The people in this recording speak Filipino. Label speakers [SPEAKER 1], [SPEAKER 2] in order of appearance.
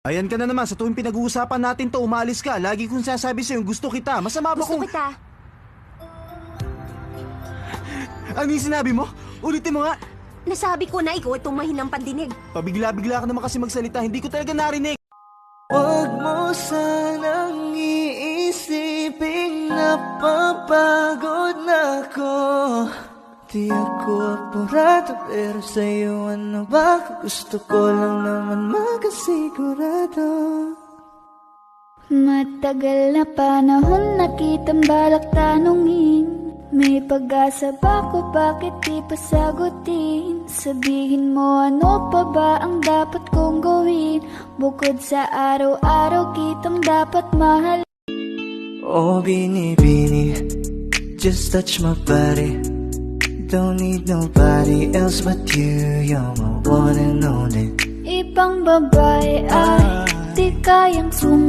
[SPEAKER 1] Ayan ka na naman, sa tuwing pinag-uusapan natin to, umalis ka. Lagi kong sasabi sa'yo, gusto kita. Masama ba
[SPEAKER 2] Gusto
[SPEAKER 1] kung...
[SPEAKER 2] kita.
[SPEAKER 1] Ano yung sinabi mo? Ulitin mo nga.
[SPEAKER 2] Nasabi ko na ikaw itong mahinang pandinig.
[SPEAKER 1] Pabigla-bigla ka naman kasi magsalita, hindi ko talaga narinig.
[SPEAKER 3] Huwag mo sanang iisiping napapagod na ako. Di ako apurado, pero sa'yo ano ba? Gusto ko lang naman makasigurado.
[SPEAKER 4] Matagal na panahon na kitang balak tanungin. May pag-asa ba ko, bakit di pa sagutin? Sabihin mo ano pa ba ang dapat kong gawin? Bukod sa araw-araw kitang dapat mahal.
[SPEAKER 3] Oh, bini-bini, just touch my body. Don't need nobody else but you. You're my one and only.
[SPEAKER 4] Ibang babae ay di kayang sumali.